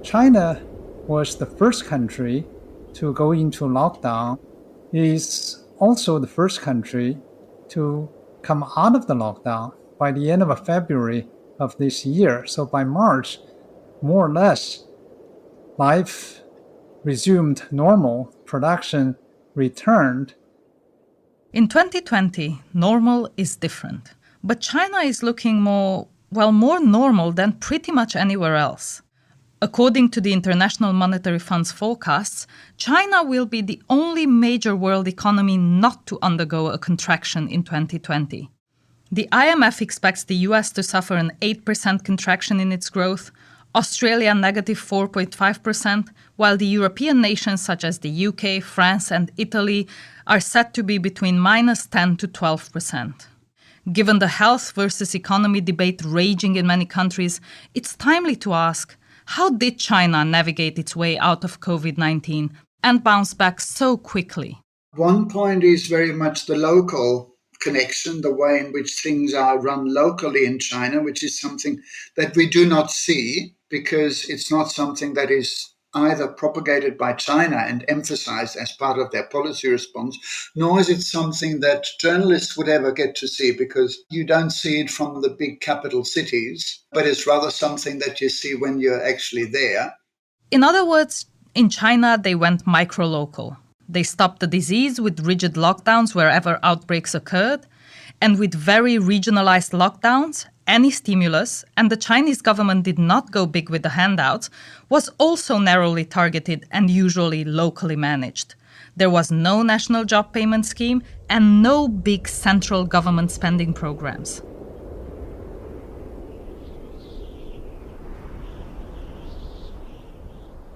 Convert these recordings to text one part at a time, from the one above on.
China was the first country to go into lockdown. It is also the first country to come out of the lockdown by the end of February of this year. So by March, more or less, life resumed normal, production returned. In 2020, normal is different. But China is looking more normal than pretty much anywhere else. According to the International Monetary Fund's forecasts, China will be the only major world economy not to undergo a contraction in 2020. The IMF expects the US to suffer an 8% contraction in its growth, Australia negative 4.5%, while the European nations such as the UK, France and Italy are set to be between minus 10 to 12%. Given the health versus economy debate raging in many countries, it's timely to ask, how did China navigate its way out of COVID-19 and bounce back so quickly? One point is very much the local connection, the way in which things are run locally in China, which is something that we do not see because it's not something that is either propagated by China and emphasized as part of their policy response, nor is it something that journalists would ever get to see because you don't see it from the big capital cities, but it's rather something that you see when you're actually there. In other words, in China, they went micro-local. They stopped the disease with rigid lockdowns wherever outbreaks occurred, and with very regionalized lockdowns, any stimulus, and the Chinese government did not go big with the handouts, was also narrowly targeted and usually locally managed. There was no national job payment scheme and no big central government spending programs.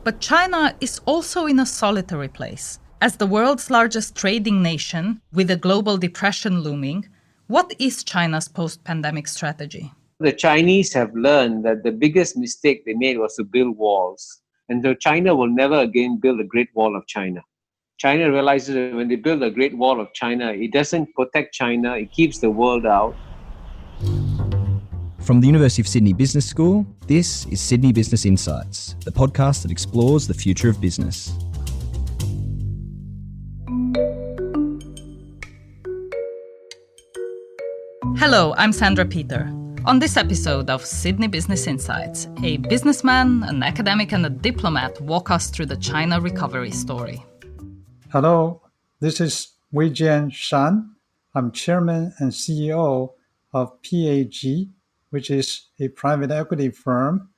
But China is also in a solitary place. As the world's largest trading nation, with a global depression looming, what is China's post-pandemic strategy? The Chinese have learned that the biggest mistake they made was to build walls. And so China will never again build a Great Wall of China. China realizes that when they build a Great Wall of China, it doesn't protect China, it keeps the world out. From the University of Sydney Business School, this is Sydney Business Insights, the podcast that explores the future of business. Hello, I'm Sandra Peter. On this episode of Sydney Business Insights, a businessman, an academic and a diplomat walk us through the China recovery story. Hello, this is Weijian Shan. I'm chairman and CEO of PAG, which is a private equity firm.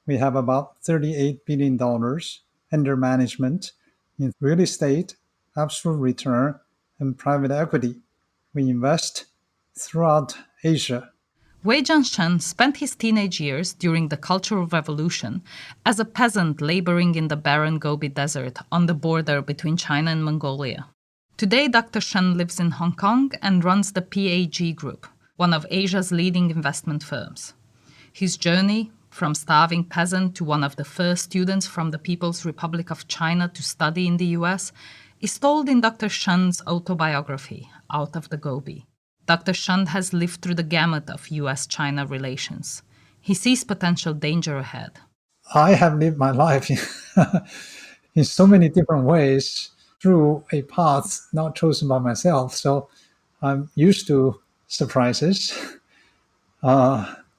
We have about $38 billion under management in real estate, absolute return, and private equity. We invest throughout Asia. Wei Jianshen spent his teenage years during the Cultural Revolution as a peasant laboring in the barren Gobi Desert on the border between China and Mongolia. Today, Dr. Shen lives in Hong Kong and runs the PAG Group, one of Asia's leading investment firms. His journey, from starving peasant to one of the first students from the People's Republic of China to study in the US, is told in Dr. Shen's autobiography, Out of the Gobi. Dr. Shen has lived through the gamut of US-China relations. He sees potential danger ahead. I have lived my life in so many different ways through a path not chosen by myself. So I'm used to surprises,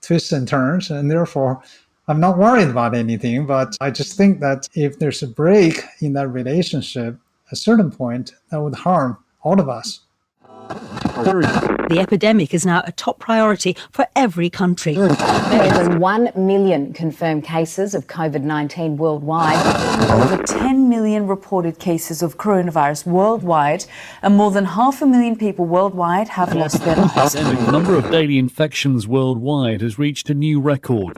twists and turns, and therefore I'm not worried about anything. But I just think that if there's a break in that relationship, at a certain point, that would harm all of us. The epidemic is now a top priority for every country. More than 1 million confirmed cases of COVID-19 worldwide. Over 10 million reported cases of coronavirus worldwide, and more than 500,000 people worldwide have lost their lives. The number of daily infections worldwide has reached a new record.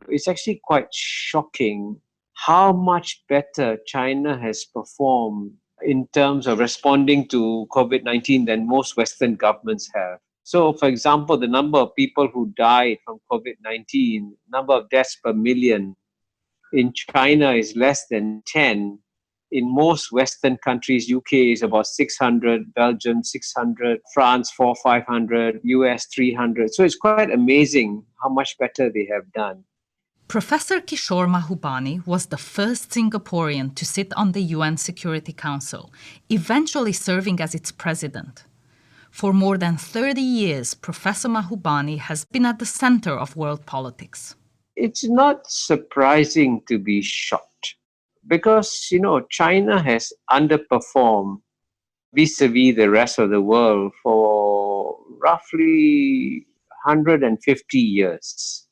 It's actually quite shocking how much better China has performed in terms of responding to COVID-19 than most Western governments have. So, for example, the number of people who died from COVID-19, number of deaths per million in China is less than 10. In most Western countries, UK is about 600, Belgium 600, France 400-500, US 300. So it's quite amazing how much better they have done. Professor Kishore Mahbubani was the first Singaporean to sit on the UN Security Council, eventually serving as its president. For more than 30 years, Professor Mahbubani has been at the center of world politics. It's not surprising to be shocked because, China has underperformed vis-a-vis the rest of the world for roughly 150 years.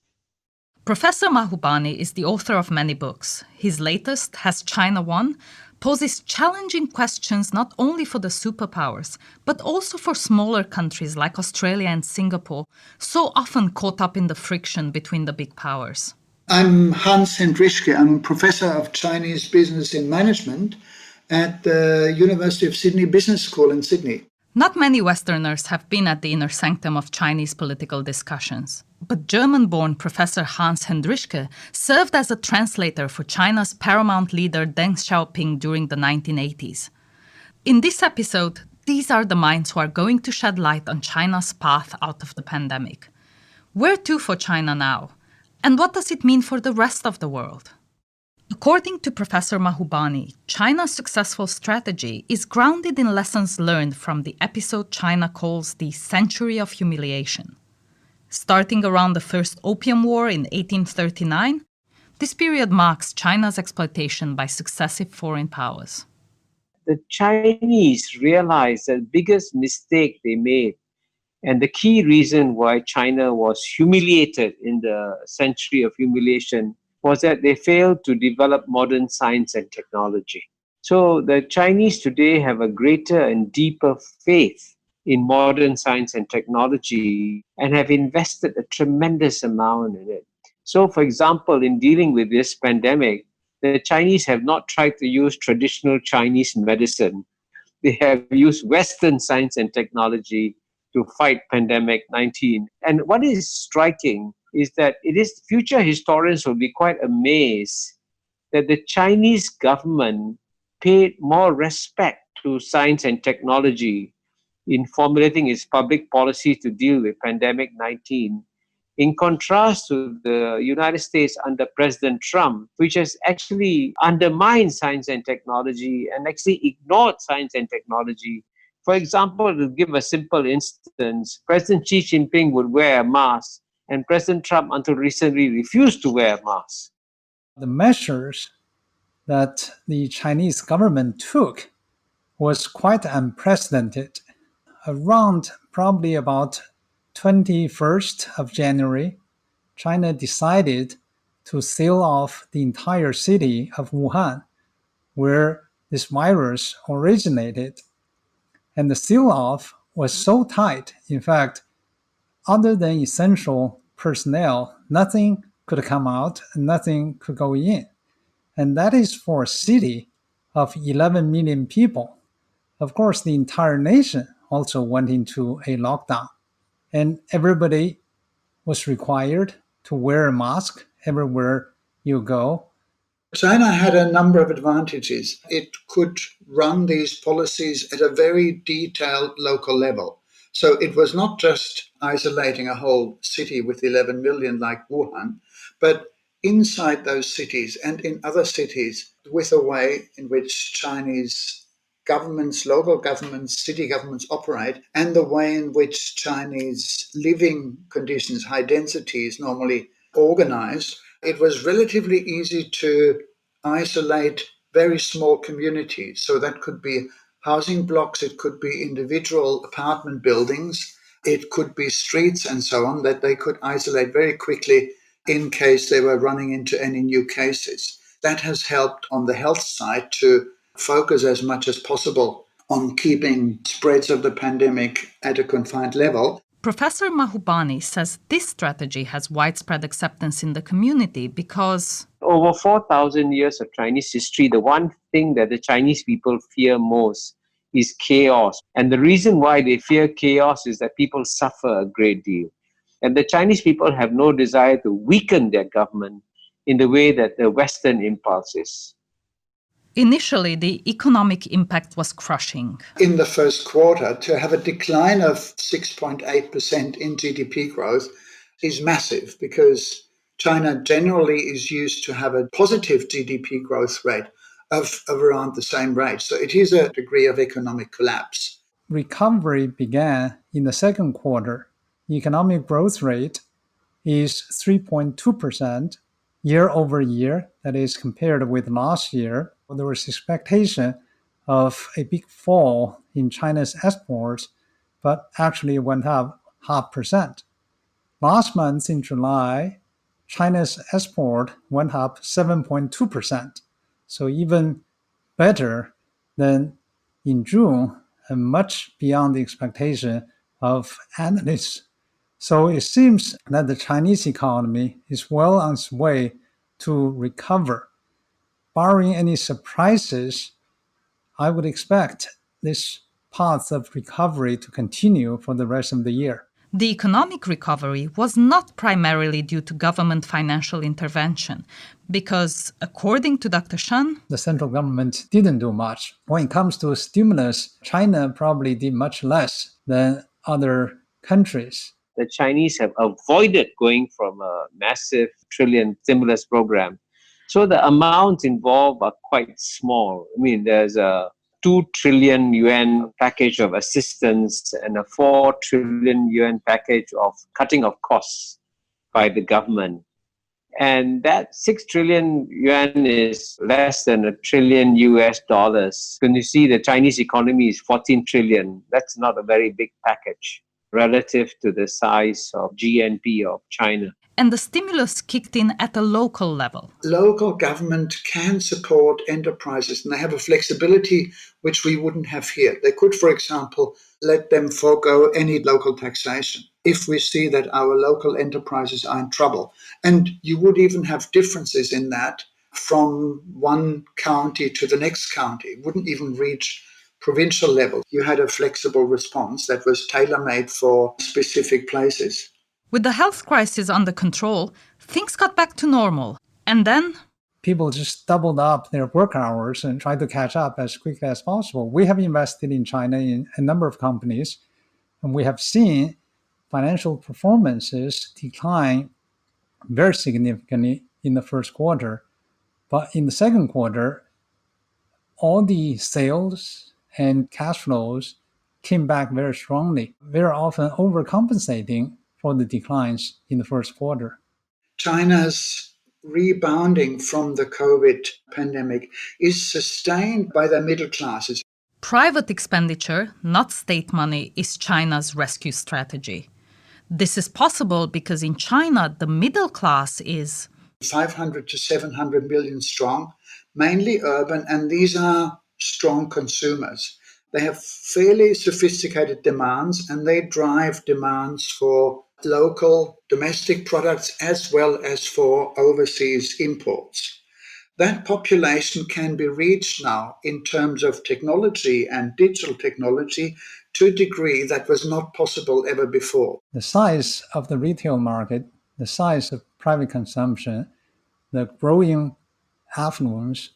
Professor Mahbubani is the author of many books. His latest, Has China Won?, poses challenging questions not only for the superpowers, but also for smaller countries like Australia and Singapore, so often caught up in the friction between the big powers. I'm Hans Hendrischke. I'm a professor of Chinese business and management at the University of Sydney Business School in Sydney. Not many Westerners have been at the inner sanctum of Chinese political discussions, but German-born Professor Hans Hendrischke served as a translator for China's paramount leader Deng Xiaoping during the 1980s. In this episode, these are the minds who are going to shed light on China's path out of the pandemic. Where to for China now? And what does it mean for the rest of the world? According to Professor Mahbubani, China's successful strategy is grounded in lessons learned from the episode China calls the Century of Humiliation. Starting around the First Opium War in 1839, this period marks China's exploitation by successive foreign powers. The Chinese realized the biggest mistake they made, and the key reason why China was humiliated in the Century of Humiliation was that they failed to develop modern science and technology. So the Chinese today have a greater and deeper faith in modern science and technology and have invested a tremendous amount in it. So, for example, in dealing with this pandemic, the Chinese have not tried to use traditional Chinese medicine. They have used Western science and technology to fight pandemic 19. And what is striking is that future historians will be quite amazed that the Chinese government paid more respect to science and technology in formulating its public policy to deal with pandemic 19, in contrast to the United States under President Trump, which has actually undermined science and technology and actually ignored science and technology. For example, to give a simple instance, President Xi Jinping would wear a mask, and President Trump, until recently, refused to wear a mask. The measures that the Chinese government took was quite unprecedented. Around probably about 21st of January, China decided to seal off the entire city of Wuhan, where this virus originated. And the seal-off was so tight, in fact, other than essential personnel, nothing could come out, nothing could go in. And that is for a city of 11 million people. Of course, the entire nation also went into a lockdown. And everybody was required to wear a mask everywhere you go. China had a number of advantages. It could run these policies at a very detailed local level. So it was not just isolating a whole city with 11 million like Wuhan, but inside those cities and in other cities with a way in which Chinese governments, local governments, city governments operate, and the way in which Chinese living conditions, high density, is normally organized. It was relatively easy to isolate very small communities. So that could be housing blocks, it could be individual apartment buildings, it could be streets and so on, that they could isolate very quickly in case they were running into any new cases. That has helped on the health side to focus as much as possible on keeping spreads of the pandemic at a confined level. Professor Mahbubani says this strategy has widespread acceptance in the community because over 4,000 years of Chinese history, the one thing that the Chinese people fear most is chaos. And the reason why they fear chaos is that people suffer a great deal. And the Chinese people have no desire to weaken their government in the way that the Western impulse is. Initially, the economic impact was crushing. In the first quarter, to have a decline of 6.8% in GDP growth is massive because China generally is used to have a positive GDP growth rate of around the same rate. So it is a degree of economic collapse. Recovery began in the second quarter. Economic growth rate is 3.2% year over year. That is compared with last year. There was expectation of a big fall in China's exports, but actually went up 0.5%. Last month in July, China's export went up 7.2%. So even better than in June and much beyond the expectation of analysts. So it seems that the Chinese economy is well on its way to recover. Barring any surprises, I would expect this path of recovery to continue for the rest of the year. The economic recovery was not primarily due to government financial intervention, because according to Dr. Shan, the central government didn't do much. When it comes to stimulus, China probably did much less than other countries. The Chinese have avoided going from a massive trillion stimulus program. So the amounts involved are quite small. I mean, there's a 2 trillion yuan package of assistance and a 4 trillion yuan package of cutting of costs by the government. And that 6 trillion yuan is less than $1 trillion US. When you see the Chinese economy is 14 trillion, that's not a very big package relative to the size of GNP of China. And the stimulus kicked in at a local level. Local government can support enterprises, and they have a flexibility which we wouldn't have here. They could, for example, let them forego any local taxation if we see that our local enterprises are in trouble. And you would even have differences in that from one county to the next county. It wouldn't even reach provincial level. You had a flexible response that was tailor-made for specific places. With the health crisis under control, things got back to normal. And then people just doubled up their work hours and tried to catch up as quickly as possible. We have invested in China in a number of companies, and we have seen financial performances decline very significantly in the first quarter. But in the second quarter, all the sales and cash flows came back very strongly, very often overcompensating for the declines in the first quarter. China's rebounding from the COVID pandemic is sustained by the middle classes. Private expenditure, not state money, is China's rescue strategy. This is possible because in China, the middle class is 500 to 700 million strong, mainly urban, and these are strong consumers. They have fairly sophisticated demands, and they drive demands for local domestic products as well as for overseas imports. That population can be reached now in terms of technology and digital technology to a degree that was not possible ever before. The size of the retail market, the size of private consumption, the growing affluence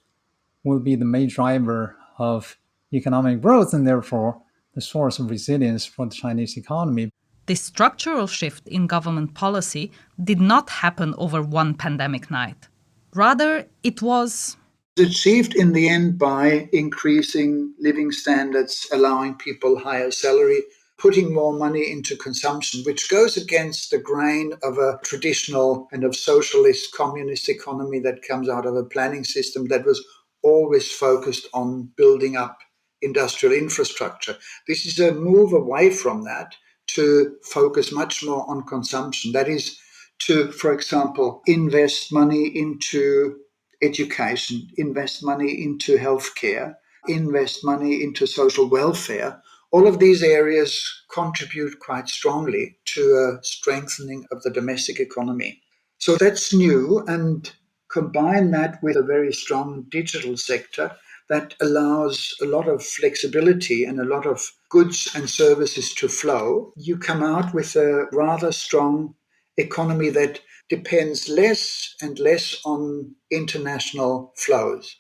will be the main driver of economic growth and therefore the source of resilience for the Chinese economy. This structural shift in government policy did not happen over one pandemic night. Rather, it was achieved in the end by increasing living standards, allowing people higher salary, putting more money into consumption, which goes against the grain of a traditional kind of socialist communist economy that comes out of a planning system that was always focused on building up industrial infrastructure. This is a move away from that to focus much more on consumption. That is to, for example, invest money into education, invest money into healthcare, invest money into social welfare. All of these areas contribute quite strongly to a strengthening of the domestic economy. So that's new, and combine that with a very strong digital sector that allows a lot of flexibility and a lot of goods and services to flow, you come out with a rather strong economy that depends less and less on international flows.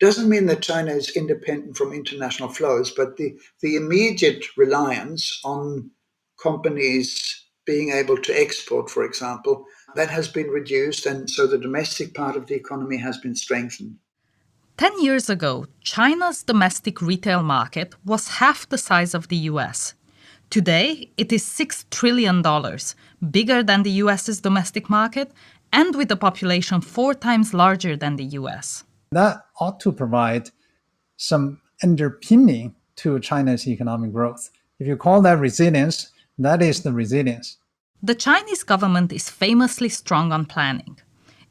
Doesn't mean that China is independent from international flows, but the immediate reliance on companies being able to export, for example, That has been reduced, and so the domestic part of the economy has been strengthened. 10 years ago, China's domestic retail market was half the size of the US. Today, it is $6 trillion, bigger than the US's domestic market, and with a population 4 times larger than the US. That ought to provide some underpinning to China's economic growth. If you call that resilience, that is the resilience. The Chinese government is famously strong on planning.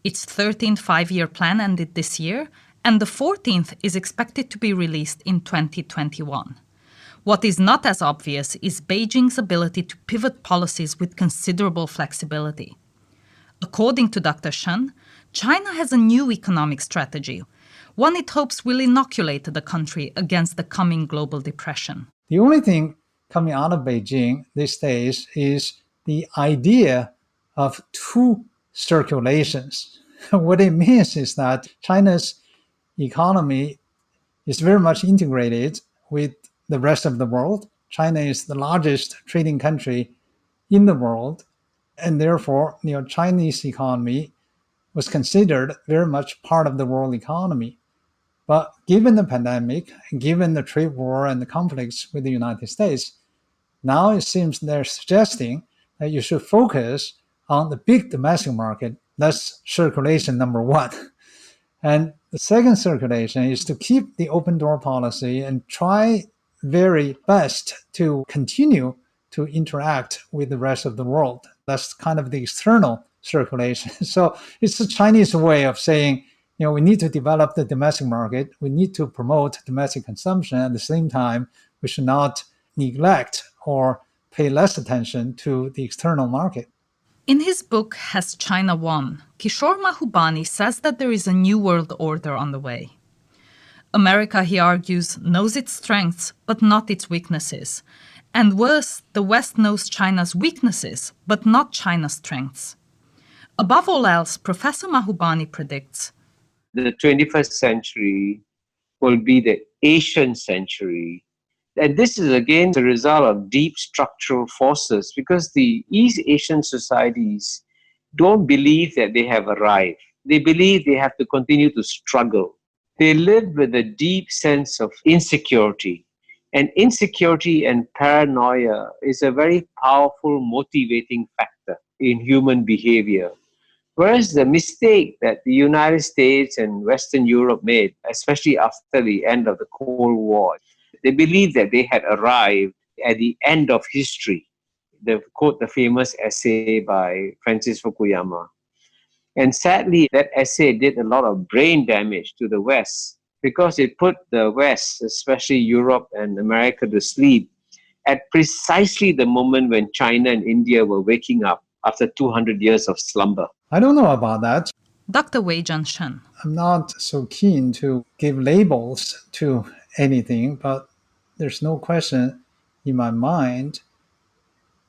Its 13th five-year plan ended this year, and the 14th is expected to be released in 2021. What is not as obvious is Beijing's ability to pivot policies with considerable flexibility. According to Dr. Shen, China has a new economic strategy, one it hopes will inoculate the country against the coming global depression. The only thing coming out of Beijing these days is the idea of two circulations. What it means is that China's economy is very much integrated with the rest of the world. China is the largest trading country in the world, and therefore, Chinese economy was considered very much part of the world economy. But given the pandemic, given the trade war and the conflicts with the United States, now it seems they're suggesting that you should focus on the big domestic market. That's circulation number one. And the second circulation is to keep the open door policy and try very best to continue to interact with the rest of the world. That's kind of the external circulation. So it's the Chinese way of saying, we need to develop the domestic market. We need to promote domestic consumption. At the same time, we should not neglect or pay less attention to the external market. In his book, Has China Won?, Kishore Mahbubani says that there is a new world order on the way. America, he argues, knows its strengths, but not its weaknesses. And worse, the West knows China's weaknesses, but not China's strengths. Above all else, Professor Mahbubani predicts the 21st century will be the Asian century. And this is again the result of deep structural forces, because the East Asian societies don't believe that they have arrived. They believe they have to continue to struggle. They live with a deep sense of insecurity. And insecurity and paranoia is a very powerful motivating factor in human behavior. Whereas the mistake that the United States and Western Europe made, especially after the end of the Cold War, they believed that they had arrived at the end of history. They quote the famous essay by Francis Fukuyama. And sadly, that essay did a lot of brain damage to the West, because it put the West, especially Europe and America, to sleep at precisely the moment when China and India were waking up after 200 years of slumber. I don't know about that. Dr. Wei-Jian Shen. I'm not so keen to give labels to anything, but there's no question in my mind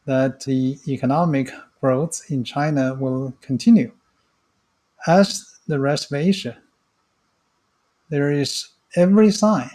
that the economic growth in China will continue. As the rest of Asia, there is every sign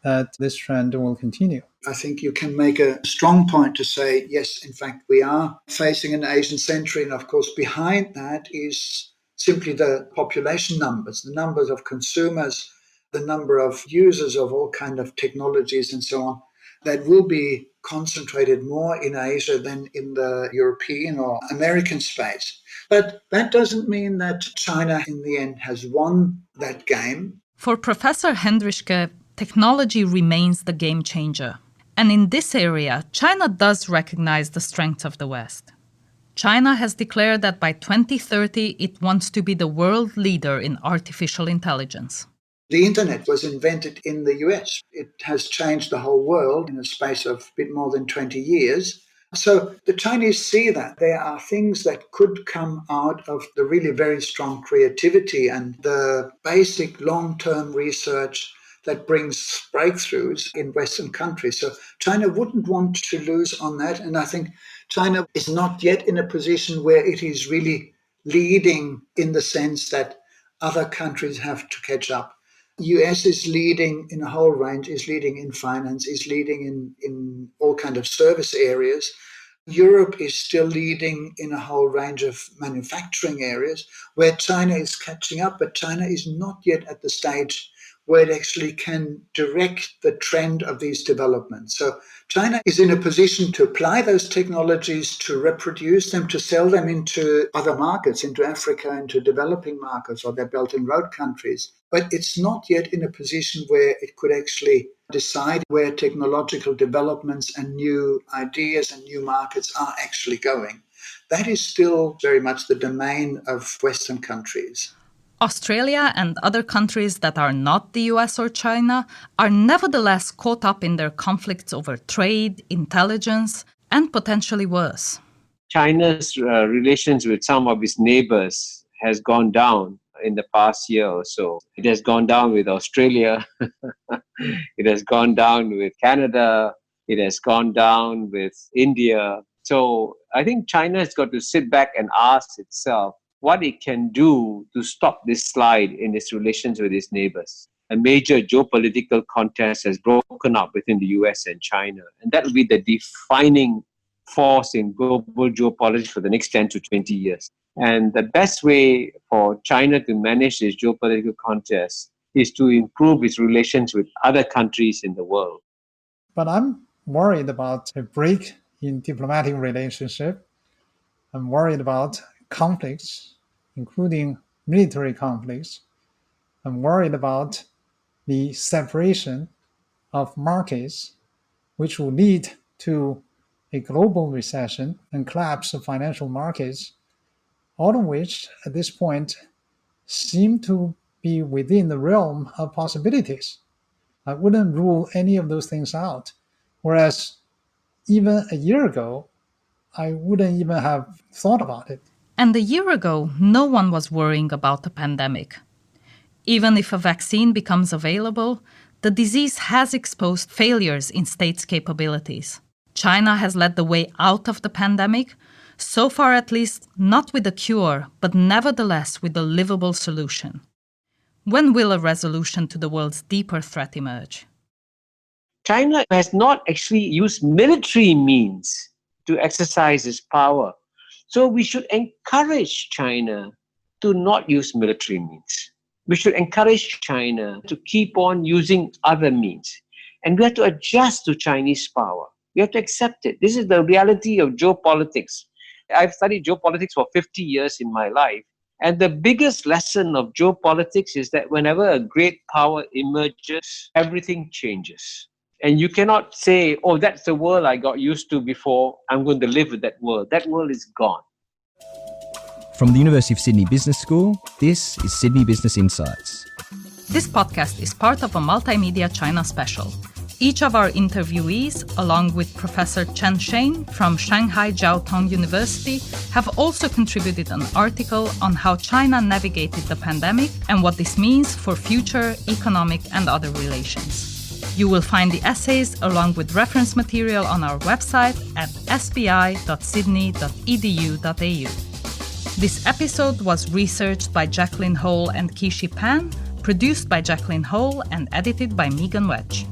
that this trend will continue. I think you can make a strong point to say, yes, in fact, we are facing an Asian century. And of course, behind that is simply the population numbers, the numbers of consumers, the number of users of all kinds of technologies and so on, that will be concentrated more in Asia than in the European or American space. But that doesn't mean that China in the end has won that game. For Professor Hendrischke, technology remains the game changer. And in this area, China does recognize the strengths of the West. China has declared that by 2030, it wants to be the world leader in artificial intelligence. The internet was invented in the US. It has changed the whole world in a space of a bit more than 20 years. So the Chinese see that there are things that could come out of the really very strong creativity and the basic long-term research that brings breakthroughs in Western countries. So China wouldn't want to lose on that. And I think China is not yet in a position where it is really leading in the sense that other countries have to catch up. US is leading in a whole range, is leading in finance, is leading in all kinds of service areas. Europe is still leading in a whole range of manufacturing areas where China is catching up, but China is not yet at the stage where it actually can direct the trend of these developments. So China is in a position to apply those technologies, to reproduce them, to sell them into other markets, into Africa, into developing markets or their Belt and Road countries. But it's not yet in a position where it could actually decide where technological developments and new ideas and new markets are actually going. That is still very much the domain of Western countries. Australia and other countries that are not the US or China are nevertheless caught up in their conflicts over trade, intelligence, and potentially worse. China's relations with some of its neighbors has gone down in the past year or so. It has gone down with Australia. It has gone down with Canada. It has gone down with India. So I think China has got to sit back and ask itself what it can do to stop this slide in its relations with its neighbors. A major geopolitical contest has broken up within the US and China, and that will be the defining force in global geopolitics for the next 10 to 20 years. And the best way for China to manage this geopolitical contest is to improve its relations with other countries in the world. But I'm worried about a break in diplomatic relationship. I'm worried about conflicts, including military conflicts. I'm worried about the separation of markets, which will lead to a global recession and collapse of financial markets, all of which at this point seem to be within the realm of possibilities. I wouldn't rule any of those things out, whereas even a year ago, I wouldn't even have thought about it. And a year ago, no one was worrying about the pandemic. Even if a vaccine becomes available, the disease has exposed failures in states' capabilities. China has led the way out of the pandemic, so far at least not with a cure, but nevertheless with a livable solution. When will a resolution to the world's deeper threat emerge? China has not actually used military means to exercise its power. So we should encourage China to not use military means. We should encourage China to keep on using other means. And we have to adjust to Chinese power. We have to accept it. This is the reality of geopolitics. I've studied geopolitics for 50 years in my life. And the biggest lesson of geopolitics is that whenever a great power emerges, everything changes. And you cannot say, oh, that's the world I got used to before. I'm going to live with that world. That world is gone. From the University of Sydney Business School, this is Sydney Business Insights. This podcast is part of a multimedia China special. Each of our interviewees, along with Professor Chen Shane from Shanghai Jiao Tong University, have also contributed an article on how China navigated the pandemic and what this means for future economic and other relations. You will find the essays along with reference material on our website at sbi.sydney.edu.au. This episode was researched by Jacqueline Hole and Kishi Pan, produced by Jacqueline Hole and edited by Megan Wedge.